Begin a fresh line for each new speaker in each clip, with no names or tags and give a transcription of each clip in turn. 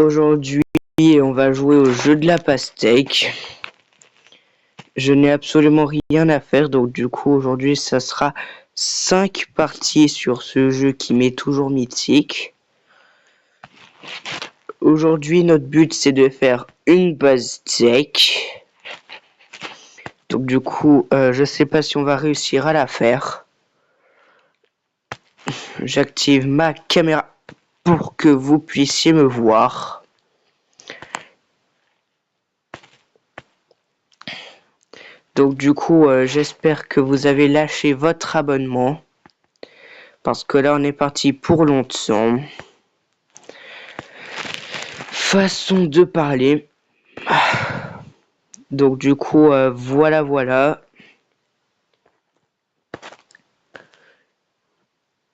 Aujourd'hui, on va jouer au jeu de la pastèque. Je n'ai absolument rien à faire, donc du coup, aujourd'hui, ça sera 5 parties sur ce jeu qui m'est toujours mythique. Aujourd'hui, notre but, c'est de faire une pastèque. Donc du coup, je sais pas si on va réussir à la faire. J'active ma caméra pour que vous puissiez me voir. Donc du coup, j'espère que vous avez lâché votre abonnement. Parce que là, on est parti pour longtemps. Façon de parler. Donc du coup, voilà.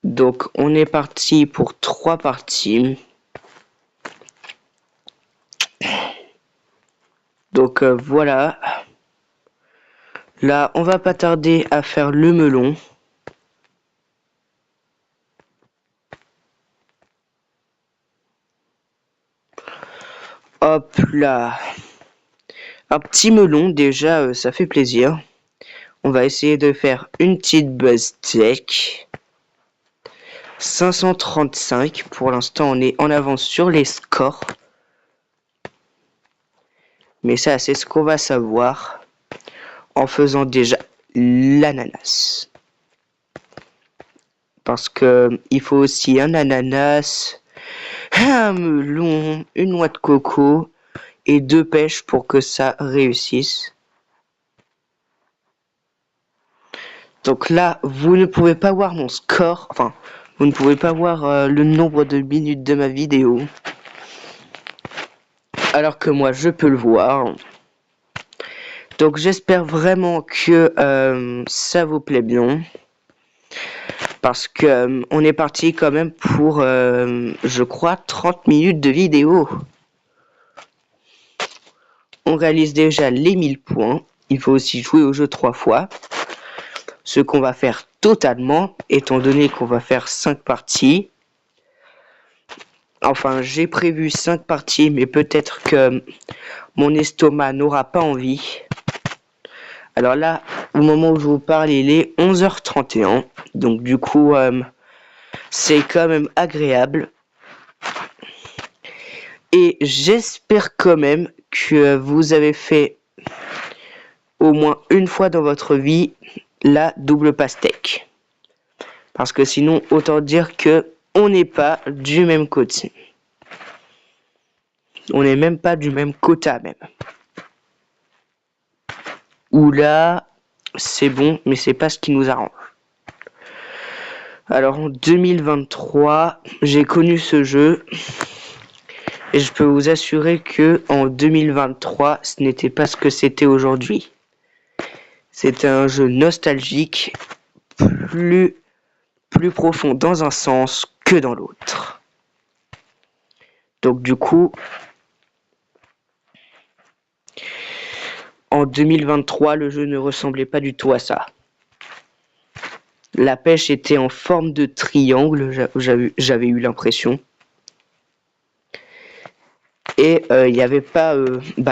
Donc on est parti pour 3 parties. Donc voilà. Là, on va pas tarder à faire le melon. Hop là. Un petit melon, déjà, ça fait plaisir. On va essayer de faire une petite pastèque. 535. Pour l'instant, on est en avance sur les scores. Mais ça, c'est ce qu'on va savoir en faisant déjà l'ananas. Parce que il faut aussi un ananas, un melon, une noix de coco et 2 pêches pour que ça réussisse. Donc là, vous ne pouvez pas voir mon score, enfin, vous ne pouvez pas voir le nombre de minutes de ma vidéo. Alors que moi, je peux le voir. Donc j'espère vraiment que ça vous plaît bien. Parce que on est parti quand même pour, je crois, 30 minutes de vidéo. On réalise déjà les 1000 points. Il faut aussi jouer au jeu 3 fois. Ce qu'on va faire totalement, étant donné qu'on va faire 5 parties. Enfin, j'ai prévu 5 parties, mais peut-être que mon estomac n'aura pas envie. Alors là, au moment où je vous parle, il est 11h31. Donc du coup, c'est quand même agréable. Et j'espère quand même que vous avez fait au moins une fois dans votre vie la double pastèque. Parce que sinon, autant dire que on n'est pas du même côté. On n'est même pas du même quota même. Ou là, c'est bon, mais c'est pas ce qui nous arrange. Alors en 2023, j'ai connu ce jeu. Et je peux vous assurer que en 2023, ce n'était pas ce que c'était aujourd'hui. C'était un jeu nostalgique, plus profond dans un sens que dans l'autre. Donc du coup, en 2023, le jeu ne ressemblait pas du tout à ça. La pêche était en forme de triangle, j'avais eu l'impression. Et il n'y avait pas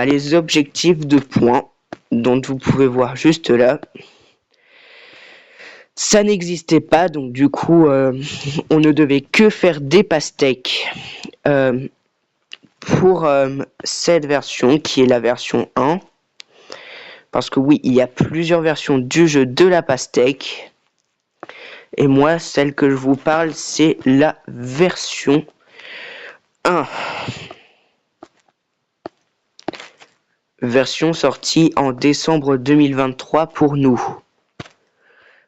les objectifs de points, dont vous pouvez voir juste là. Ça n'existait pas, donc du coup, on ne devait que faire des pastèques pour cette version, qui est la version 1. Parce que oui, il y a plusieurs versions du jeu de la pastèque. Et moi, celle que je vous parle, c'est la version 1. Version sortie en décembre 2023 pour nous.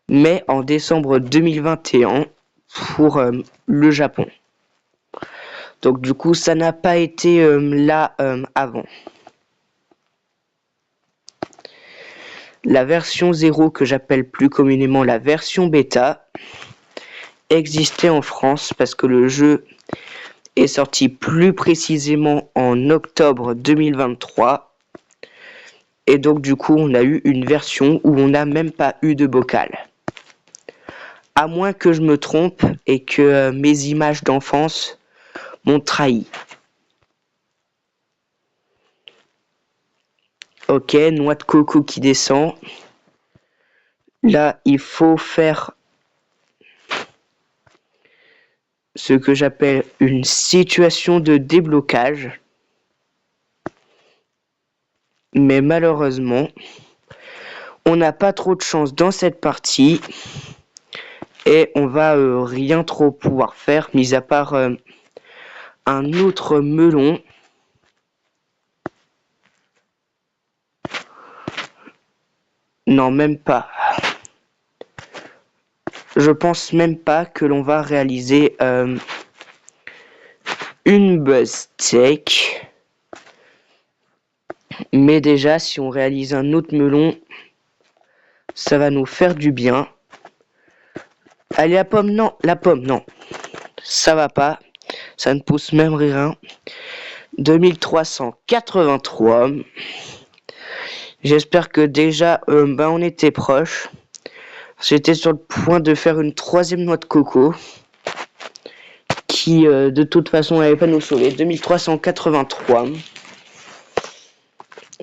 Mais en décembre 2021 pour le Japon. Donc du coup, ça n'a pas été là avant. La version 0, que j'appelle plus communément la version bêta, existait en France parce que le jeu est sorti plus précisément en octobre 2023. Et donc du coup, on a eu une version où on n'a même pas eu de bocal. À moins que je me trompe et que mes images d'enfance m'ont trahi. Ok, noix de coco qui descend. Là, il faut faire ce que j'appelle une situation de déblocage. Mais malheureusement, on n'a pas trop de chance dans cette partie. Et on va rien trop pouvoir faire, mis à part un autre melon. Non, même pas. Je pense même pas que l'on va réaliser une beefsteak. Mais déjà, si on réalise un autre melon, ça va nous faire du bien. Allez, la pomme, non. La pomme, non. Ça va pas. Ça ne pousse même rien. 2383. J'espère que déjà, on était proche. J'étais sur le point de faire une troisième noix de coco. Qui, de toute façon, n'allait pas nous sauver. 2383.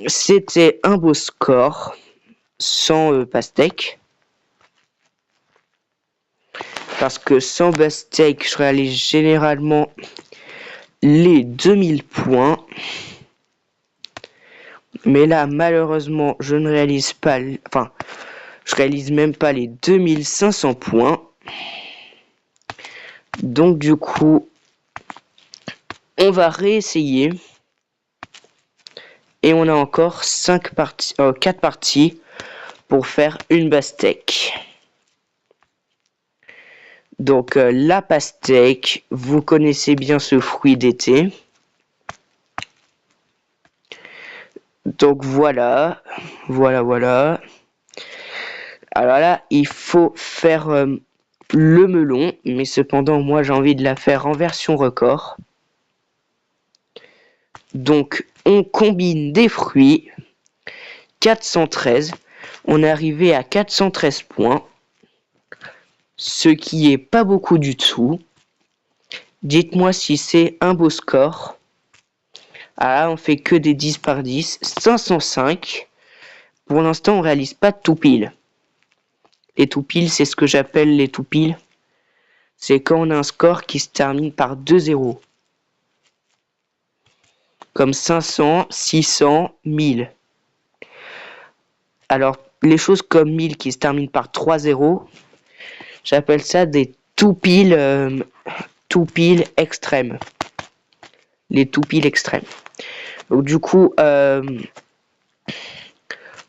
C'était un beau score. Sans pastèque. Parce que sans pastèque, je réalise généralement les 2000 points. Mais là, malheureusement, je ne réalise pas... Enfin, je réalise même pas les 2500 points. Donc, du coup, on va réessayer. Et on a encore 4 parties pour faire une pastèque. Donc, la pastèque, vous connaissez bien ce fruit d'été. Donc, voilà. Voilà. Alors là, il faut faire le melon. Mais cependant, moi, j'ai envie de la faire en version record. Donc, on combine des fruits. 413. On est arrivé à 413 points. Ce qui est pas beaucoup du tout. Dites-moi si c'est un beau score. Ah là, on fait que des 10 par 10. 505. Pour l'instant, on réalise pas de tout pile. Les tout piles, c'est ce que j'appelle les tout piles. C'est quand on a un score qui se termine par 2 zéros. Comme 500, 600, 1000. Alors, les choses comme 1000 qui se terminent par 3 zéros, j'appelle ça des tout piles extrêmes. Les tout piles extrêmes. Donc du coup,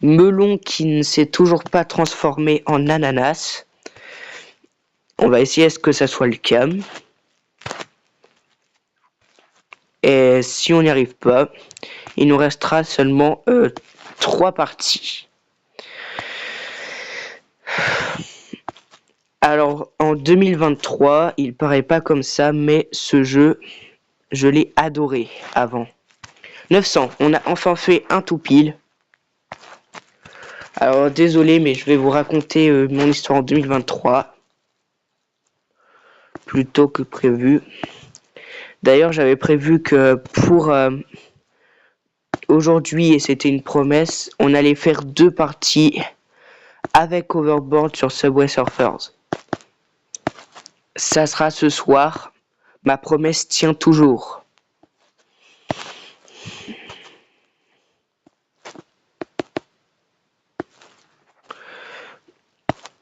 melon qui ne s'est toujours pas transformé en ananas. On va essayer à ce que ça soit le cas. Et si on n'y arrive pas, il nous restera seulement 3 parties. Alors, en 2023, il paraît pas comme ça, mais ce jeu, je l'ai adoré avant. 900, on a enfin fait un tout pile. Alors, désolé, mais je vais vous raconter mon histoire en 2023. Plus tôt que prévu. D'ailleurs, j'avais prévu que pour aujourd'hui, et c'était une promesse, on allait faire 2 parties avec Overboard sur Subway Surfers. Ça sera ce soir. Ma promesse tient toujours.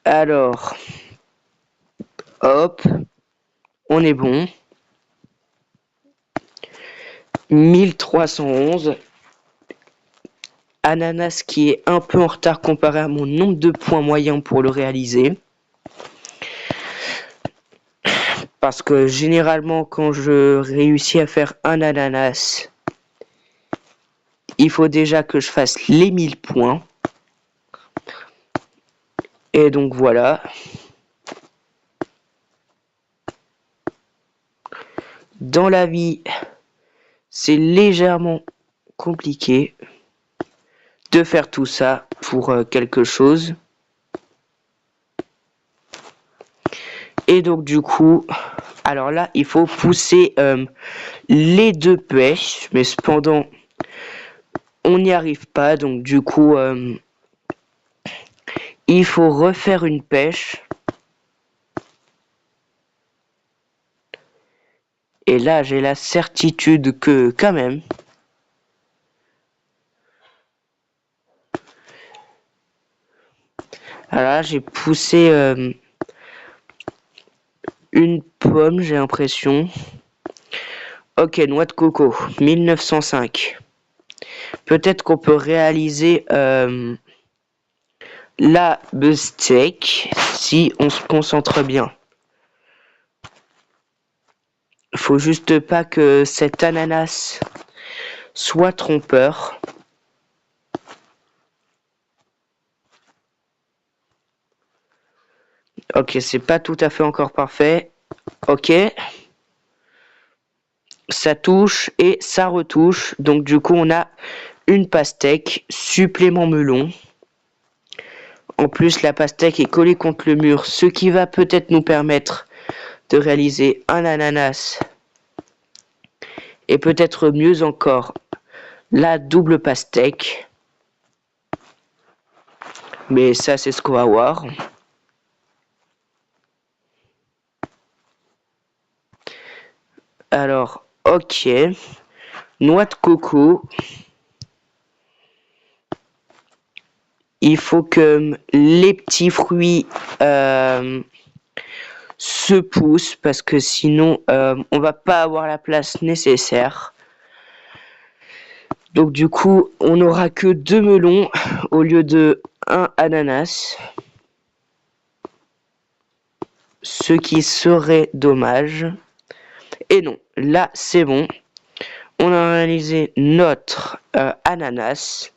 Alors, hop, on est bon. 1311. Ananas qui est un peu en retard comparé à mon nombre de points moyens pour le réaliser. Parce que généralement, quand je réussis à faire un ananas, il faut déjà que je fasse les 1000 points. Et donc voilà. Dans la vie, c'est légèrement compliqué de faire tout ça pour quelque chose. Et donc du coup, alors là, il faut pousser les 2 pêches, mais cependant, on n'y arrive pas, donc du coup, il faut refaire une pêche. Et là, j'ai la certitude que, quand même, voilà, j'ai poussé une pomme, j'ai l'impression. Ok, noix de coco, 1905. Peut-être qu'on peut réaliser la beefsteak si on se concentre bien. Faut juste pas que cet ananas soit trompeur. Ok, c'est pas tout à fait encore parfait. Ok. Ça touche et ça retouche. Donc du coup, on a une pastèque, supplément melon. En plus, la pastèque est collée contre le mur, ce qui va peut-être nous permettre de réaliser un ananas. Et peut-être mieux encore, la double pastèque. Mais ça, c'est ce qu'on va voir. Alors, ok. Noix de coco. Il faut que les petits fruits se poussent parce que sinon on va pas avoir la place nécessaire. Donc du coup, on n'aura que 2 melons au lieu de 1 ananas. Ce qui serait dommage. Et non, là c'est bon. On a réalisé notre ananas.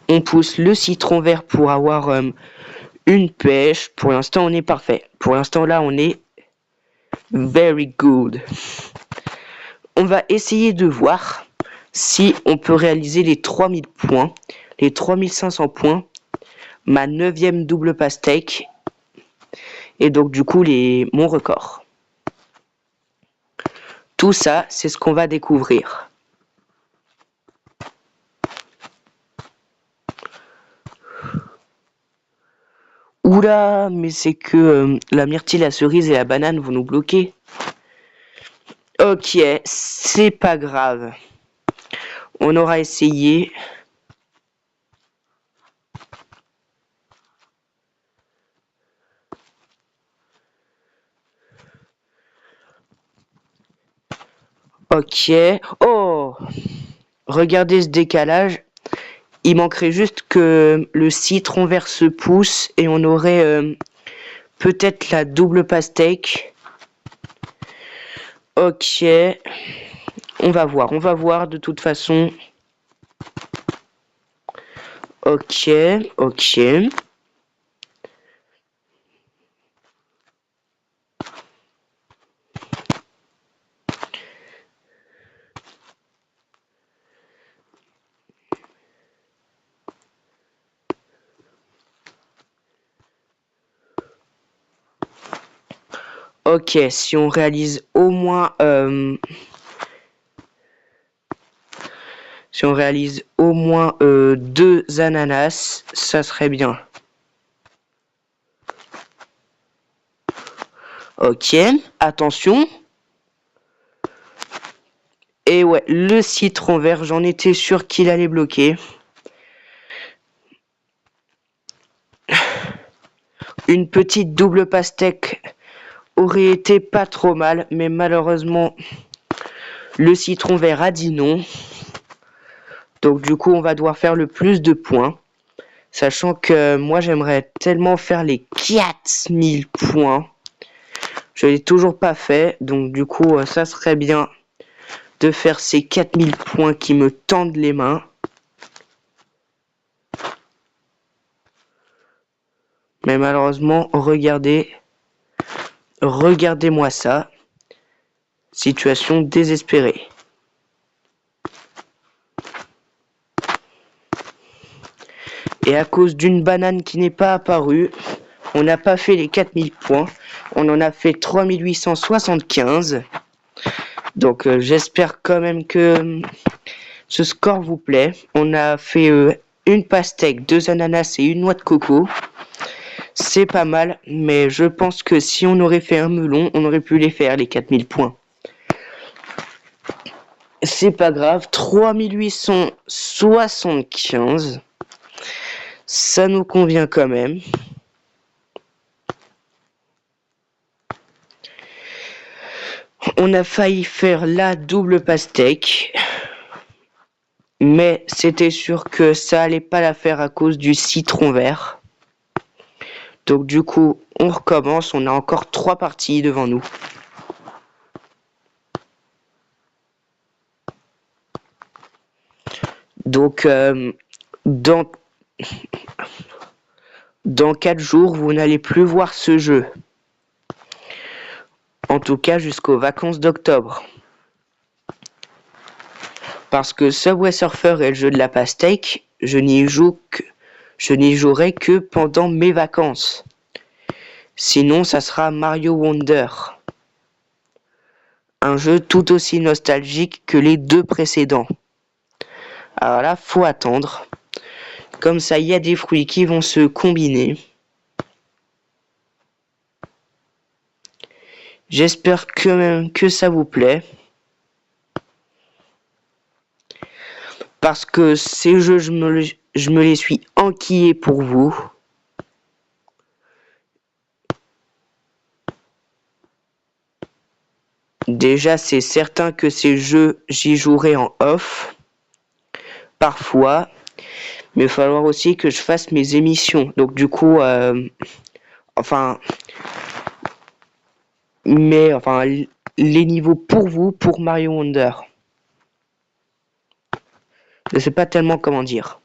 On pousse le citron vert pour avoir une pêche. Pour l'instant, on est parfait. Pour l'instant, là, on est very good. On va essayer de voir si on peut réaliser les 3000 points, les 3500 points, ma 9e double pastèque, et donc du coup mon record. Tout ça, c'est ce qu'on va découvrir. Oula, mais c'est que la myrtille, la cerise et la banane vont nous bloquer. Ok, c'est pas grave. On aura essayé. Ok. Oh! Regardez ce décalage. Il manquerait juste que le citron vert se pousse et on aurait peut-être la double pastèque. Ok. On va voir de toute façon. Ok, ok. Ok, si on réalise au moins 2 ananas, ça serait bien. Ok, attention. Et ouais, le citron vert, j'en étais sûr qu'il allait bloquer. Une petite double pastèque aurait été pas trop mal, mais malheureusement, le citron vert a dit non. Donc du coup, on va devoir faire le plus de points. Sachant que moi, j'aimerais tellement faire les 4000 points. Je l'ai toujours pas fait. Donc du coup, ça serait bien de faire ces 4000 points qui me tendent les mains. Mais malheureusement, regardez-moi ça. Situation désespérée. Et à cause d'une banane qui n'est pas apparue, on n'a pas fait les 4000 points. On en a fait 3875. Donc j'espère quand même que ce score vous plaît. On a fait une pastèque, 2 ananas et une noix de coco. C'est pas mal, mais je pense que si on aurait fait un melon, on aurait pu les faire, les 4000 points. C'est pas grave, 3875. Ça nous convient quand même. On a failli faire la double pastèque. Mais c'était sûr que ça allait pas la faire à cause du citron vert. Donc du coup, on recommence. On a encore 3 parties devant nous. Donc dans 4 jours, vous n'allez plus voir ce jeu. En tout cas, jusqu'aux vacances d'octobre. Parce que Subway Surfer est le jeu de la pastèque, je n'y jouerai que pendant mes vacances. Sinon, ça sera Mario Wonder. Un jeu tout aussi nostalgique que les 2 précédents. Alors là, faut attendre. Comme ça, il y a des fruits qui vont se combiner. J'espère que ça vous plaît. Parce que ces jeux, je me les suis enquillés pour vous. Déjà, c'est certain que ces jeux, j'y jouerai en off. Parfois. Mais il va falloir aussi que je fasse mes émissions. Donc du coup, les niveaux pour vous, pour Mario Wonder. Je sais pas tellement comment dire.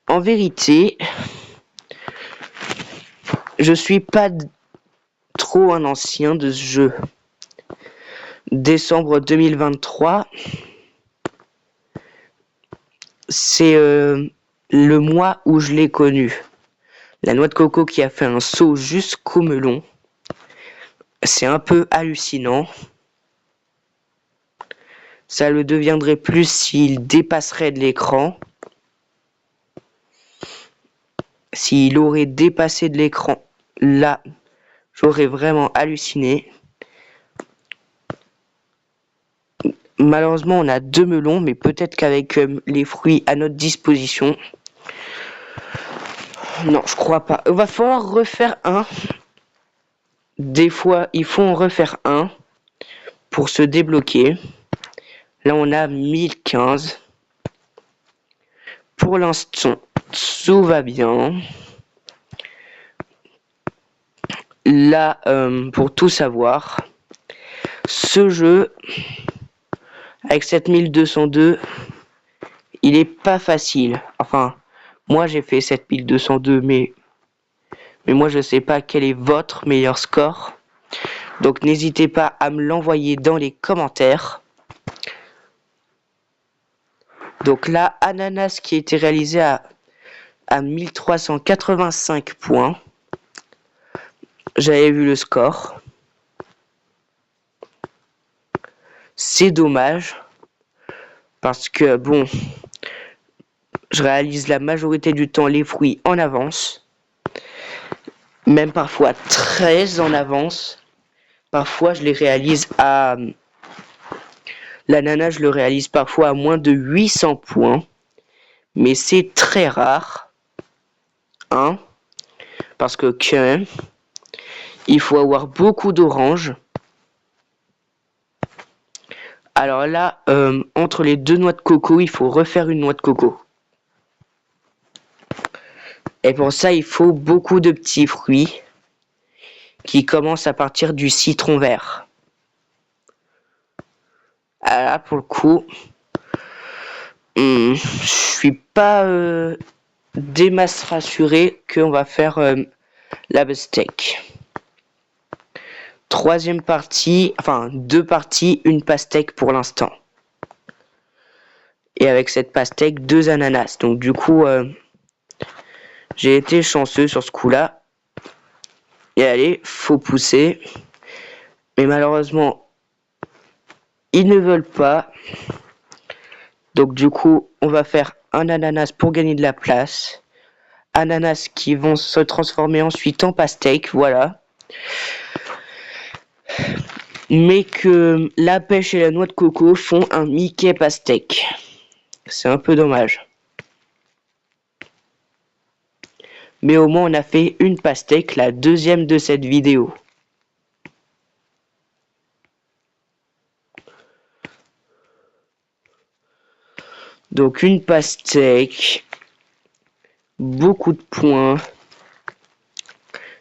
En vérité, je suis pas trop un ancien de ce jeu. Décembre 2023, c'est le mois où je l'ai connu. La noix de coco qui a fait un saut jusqu'au melon. C'est un peu hallucinant. Ça le deviendrait plus s'il dépasserait de l'écran. S'il aurait dépassé de l'écran, là, j'aurais vraiment halluciné. Malheureusement, on a 2 melons, mais peut-être qu'avec les fruits à notre disposition... Non, je crois pas. Il va falloir refaire un. Des fois, il faut en refaire un pour se débloquer. Là, on a 1015. Pour l'instant, tout va bien. Là, pour tout savoir, ce jeu, avec 7202, il est pas facile. Enfin, moi j'ai fait 7202, mais moi je sais pas quel est votre meilleur score. Donc n'hésitez pas à me l'envoyer dans les commentaires. Donc là, Ananas qui a été réalisé à 1385 points. J'avais vu le score. C'est dommage. Parce que bon, je réalise la majorité du temps les fruits en avance. Même parfois très en avance. Parfois je les réalise à... L'ananas, je le réalise parfois à moins de 800 points. Mais c'est très rare. Hein? Parce que quand même, il faut avoir beaucoup d'orange. Alors là, entre les 2 noix de coco, il faut refaire une noix de coco. Et pour ça, il faut beaucoup de petits fruits qui commencent à partir du citron vert. Alors là, pour le coup, je suis pas des masses rassuré qu'on va faire la pastèque. 3e partie, enfin 2 parties, une pastèque pour l'instant. Et avec cette pastèque, 2 ananas. Donc du coup, j'ai été chanceux sur ce coup-là. Et allez, faut pousser. Mais malheureusement, ils ne veulent pas. Donc du coup, on va faire un ananas pour gagner de la place. Ananas qui vont se transformer ensuite en pastèque, voilà. Mais que la pêche et la noix de coco font un Mickey pastèque. C'est un peu dommage. Mais au moins on a fait une pastèque, la deuxième de cette vidéo. Donc une pastèque, beaucoup de points.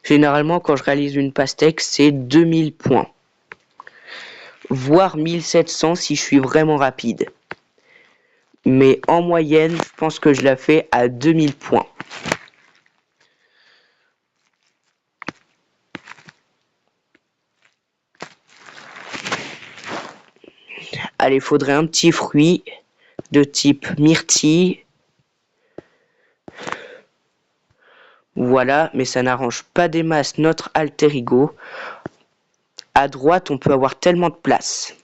Généralement quand je réalise une pastèque, c'est 2000 points. Voire 1700 si je suis vraiment rapide. Mais en moyenne, je pense que je la fais à 2000 points. Allez, il faudrait un petit fruit de type myrtille. Voilà, mais ça n'arrange pas des masses notre alter ego. À droite, on peut avoir tellement de place.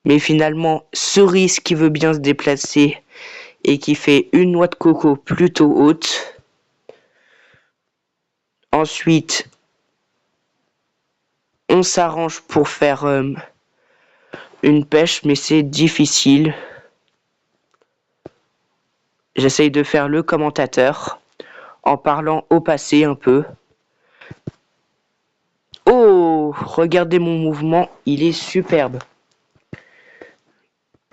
Mais finalement, cerise qui veut bien se déplacer et qui fait une noix de coco plutôt haute. Ensuite, on s'arrange pour faire une pêche, mais c'est difficile. J'essaye de faire le commentateur en parlant au passé un peu. Oh, regardez mon mouvement, il est superbe.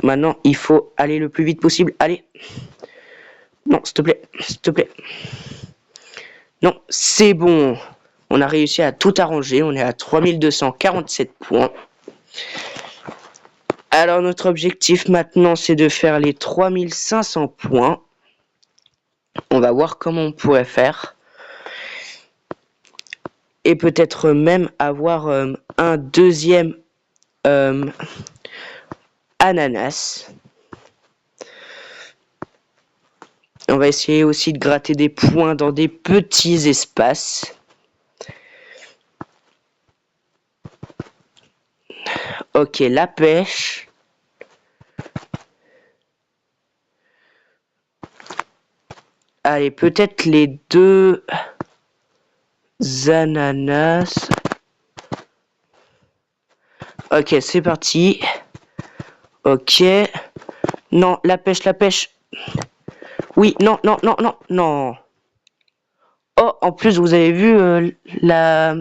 Maintenant, il faut aller le plus vite possible. Allez. Non, s'il te plaît, s'il te plaît. Non, c'est bon. On a réussi à tout arranger. On est à 3247 points. Alors, notre objectif maintenant, c'est de faire les 3500 points. On va voir comment on pourrait faire. Et peut-être même avoir un deuxième ananas. On va essayer aussi de gratter des points dans des petits espaces. Ok, la pêche. Allez, peut-être les deux ananas. Ok, c'est parti. Ok. Non, la pêche, la pêche. Oui, non, non, non, non, non. Oh, en plus, vous avez vu la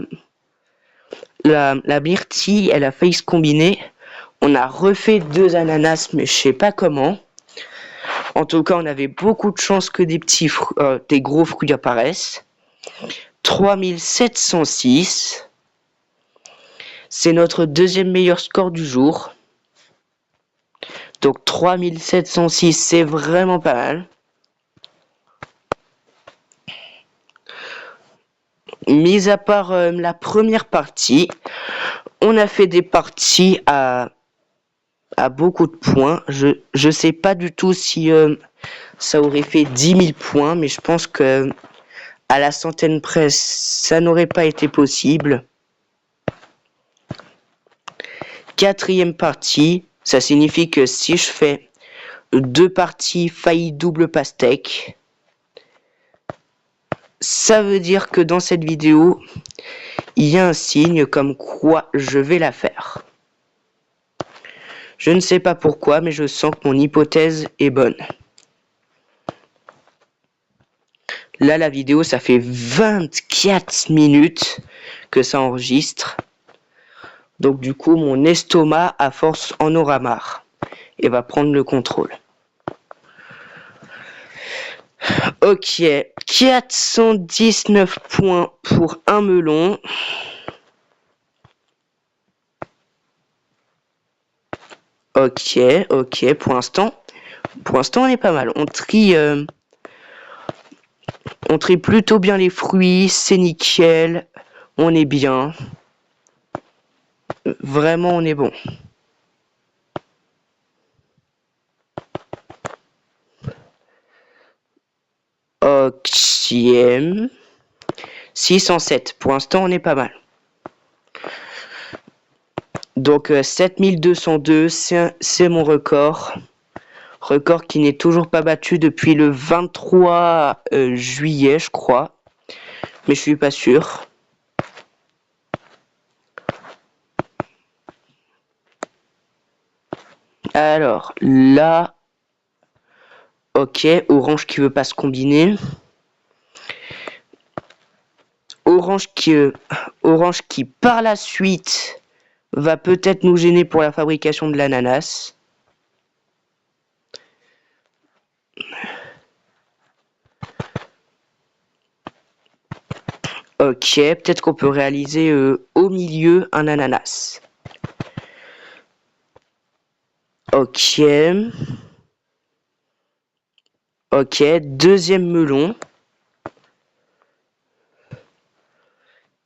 myrtille, elle a failli se combiner. On a refait deux ananas, mais je sais pas comment. En tout cas, on avait beaucoup de chance que des gros fruits apparaissent. 3706. C'est notre deuxième meilleur score du jour. Donc 3706, c'est vraiment pas mal. Mis à part la première partie, on a fait des parties à beaucoup de points. Je sais pas du tout si ça aurait fait 10 000 points, mais je pense que à la centaine près, ça n'aurait pas été possible. Quatrième partie, ça signifie que si je fais deux parties failli double pastèque, ça veut dire que dans cette vidéo, il y a un signe comme quoi je vais la faire. Je ne sais pas pourquoi, mais je sens que mon hypothèse est bonne. Là, la vidéo, ça fait 24 minutes que ça enregistre. Donc du coup, mon estomac, à force, en aura marre et va prendre le contrôle. Ok, 419 points pour un melon. Ok, pour l'instant, on est pas mal. On trie plutôt bien les fruits, c'est nickel. On est bien. Vraiment, on est bon. Ok, 607. Pour l'instant, on est pas mal. Donc 7202, c'est mon record. Record qui n'est toujours pas battu depuis le 23 juillet, je crois. Mais je suis pas sûr. Alors, là... Ok, orange qui veut pas se combiner. Orange qui par la suite va peut-être nous gêner pour la fabrication de l'ananas. Ok, peut-être qu'on peut réaliser au milieu un ananas. Ok. Ok, deuxième melon.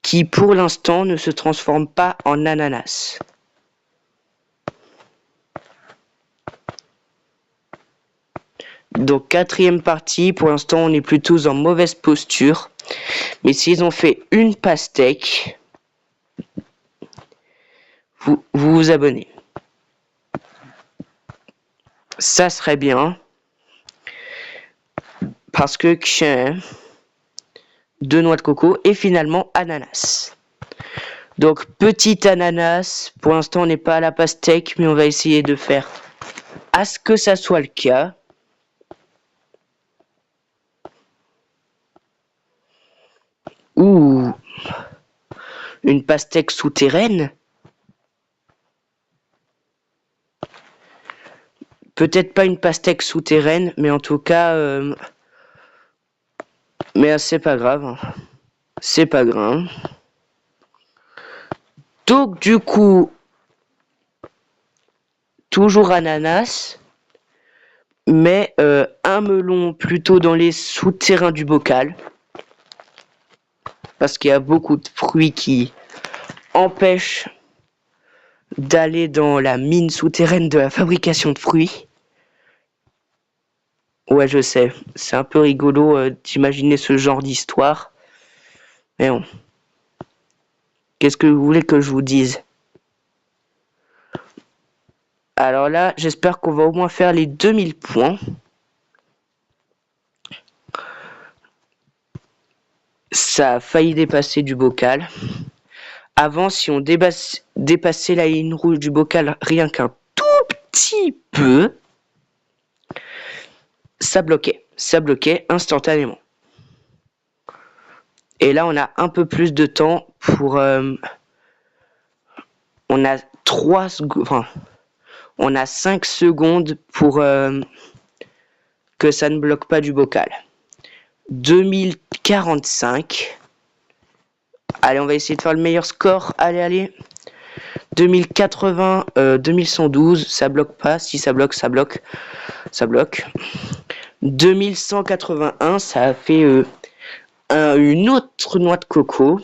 Qui pour l'instant ne se transforme pas en ananas. Donc quatrième partie, pour l'instant on est plutôt en mauvaise posture. Mais s'ils ont fait une pastèque, vous abonnez. Ça serait bien. Parce que deux noix de coco et finalement ananas. Donc petit ananas, pour l'instant on n'est pas à la pastèque, mais on va essayer de faire à ce que ça soit le cas. Ouh, une pastèque souterraine. Peut-être pas une pastèque souterraine, mais en tout cas... mais c'est pas grave. C'est pas grave. Donc du coup... Toujours ananas. Mais un melon plutôt dans les souterrains du bocal. Parce qu'il y a beaucoup de fruits qui empêchent d'aller dans la mine souterraine de la fabrication de fruits. Ouais, je sais, c'est un peu rigolo d'imaginer ce genre d'histoire. Mais bon. Qu'est-ce que vous voulez que je vous dise? Alors là, j'espère qu'on va au moins faire les 2000 points. Ça a failli dépasser du bocal. Avant, si on dépassait la ligne rouge du bocal rien qu'un tout petit peu, ça bloquait instantanément. Et là, on a un peu plus de temps pour... on a 3 secondes... Enfin, on a 5 secondes pour que ça ne bloque pas du bocal. 2045. Allez, on va essayer de faire le meilleur score. Allez. 2080, 2112, ça bloque pas. Si ça bloque, ça bloque. Ça bloque. 2181, ça a fait une autre noix de coco.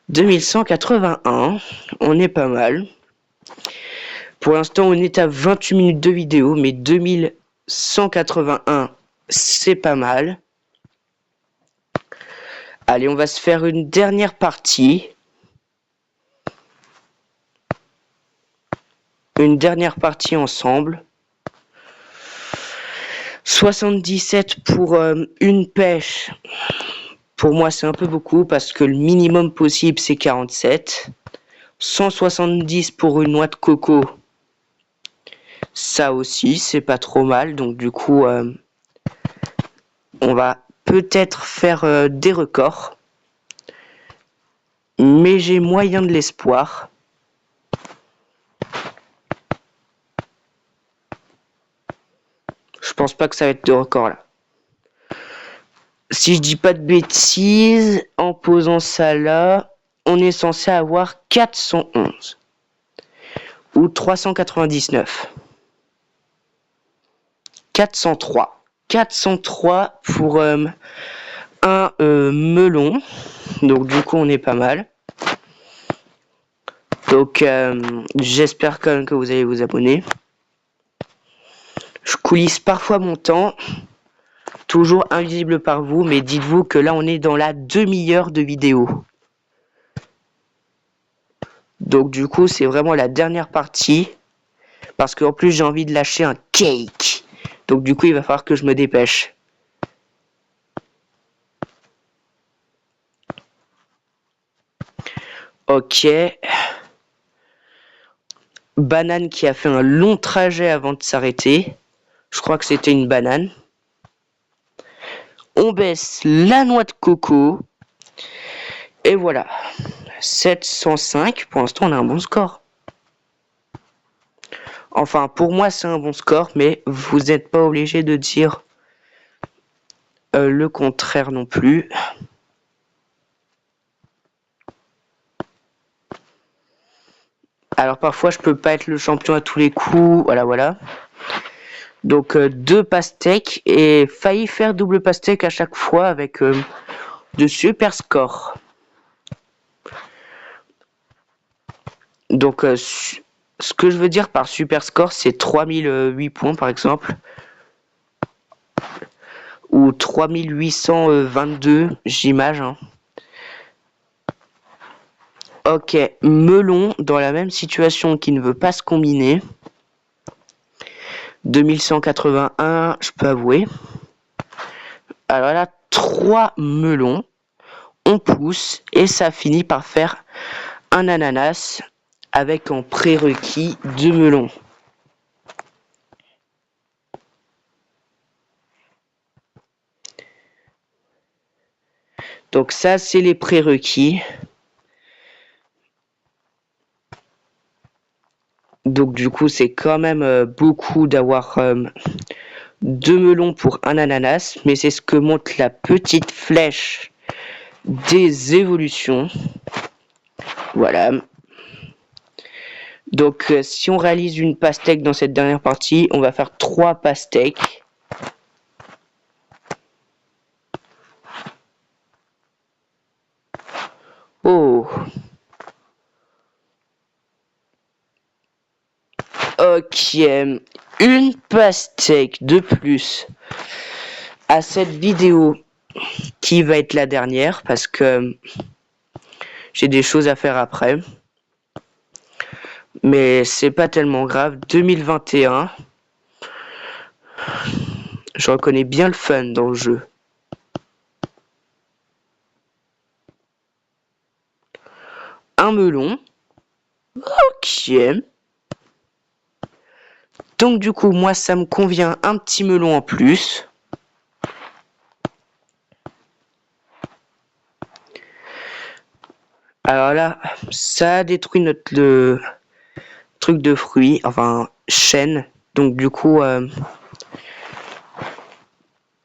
2181, on est pas mal. Pour l'instant, on est à 28 minutes de vidéo, mais 2181, c'est pas mal. Allez, on va se faire une dernière partie. Une dernière partie ensemble. 77 pour une pêche. Pour moi, c'est un peu beaucoup parce que le minimum possible, c'est 47. 170 pour une noix de coco. Ça aussi, c'est pas trop mal. Donc du coup, on va peut-être faire des records. Mais j'ai moyen de l'espoir. Je pense pas que ça va être de record là. Si je dis pas de bêtises, en posant ça là, on est censé avoir 411. Ou 399. 403. 403 pour un melon. Donc du coup on est pas mal. Donc j'espère quand même que vous allez vous abonner. Je coulisse parfois mon temps. Toujours invisible par vous, mais dites-vous que là on est dans la demi-heure de vidéo. Donc du coup, c'est vraiment la dernière partie. Parce qu'en plus, j'ai envie de lâcher un cake. Donc du coup, il va falloir que je me dépêche. Ok. Banane qui a fait un long trajet avant de s'arrêter. Je crois que c'était une banane. On baisse la noix de coco. Et voilà. 705. Pour l'instant, on a un bon score. Enfin, pour moi, c'est un bon score, mais vous n'êtes pas obligé de dire le contraire non plus. Alors parfois, je peux pas être le champion à tous les coups. Voilà. Donc 2 pastèques et failli faire double pastèque à chaque fois avec de super scores. Donc ce que je veux dire par super score, c'est 3008 points par exemple. Ou 3822, j'imagine. Hein. Ok, melon dans la même situation qui ne veut pas se combiner. 2181, je peux avouer. Alors là, 3 melons. On pousse et ça finit par faire un ananas avec en prérequis 2 melons. Donc ça, c'est les prérequis. Donc du coup, c'est quand même beaucoup d'avoir 2 melons pour un ananas, mais c'est ce que montre la petite flèche des évolutions. Voilà. Donc si on réalise une pastèque dans cette dernière partie, on va faire 3 pastèques. Oh. Ok, une pastèque de plus à cette vidéo qui va être la dernière parce que j'ai des choses à faire après. Mais c'est pas tellement grave. 2021, je reconnais bien le fun dans le jeu. Un melon. Ok. Donc du coup, moi, ça me convient un petit melon en plus. Alors là, ça a détruit notre truc de fruits, enfin, chêne. Donc du coup,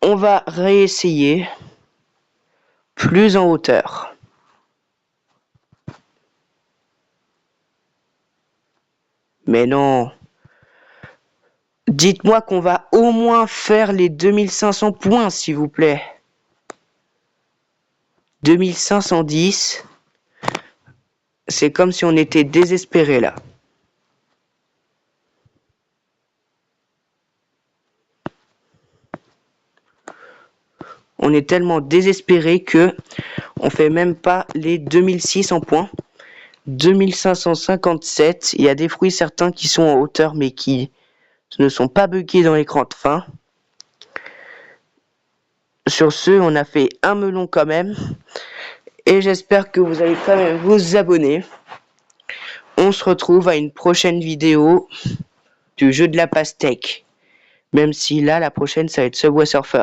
on va réessayer plus en hauteur. Mais non. Dites-moi qu'on va au moins faire les 2500 points, s'il vous plaît. 2510. C'est comme si on était désespéré là. On est tellement désespéré que on fait même pas les 2600 points. 2557. Il y a des fruits certains qui sont en hauteur mais qui ne sont pas buggés dans l'écran de fin. Sur ce, on a fait un melon quand même. Et j'espère que vous allez quand même vous abonner. On se retrouve à une prochaine vidéo du jeu de la pastèque. Même si là, la prochaine, ça va être Subway Surfer.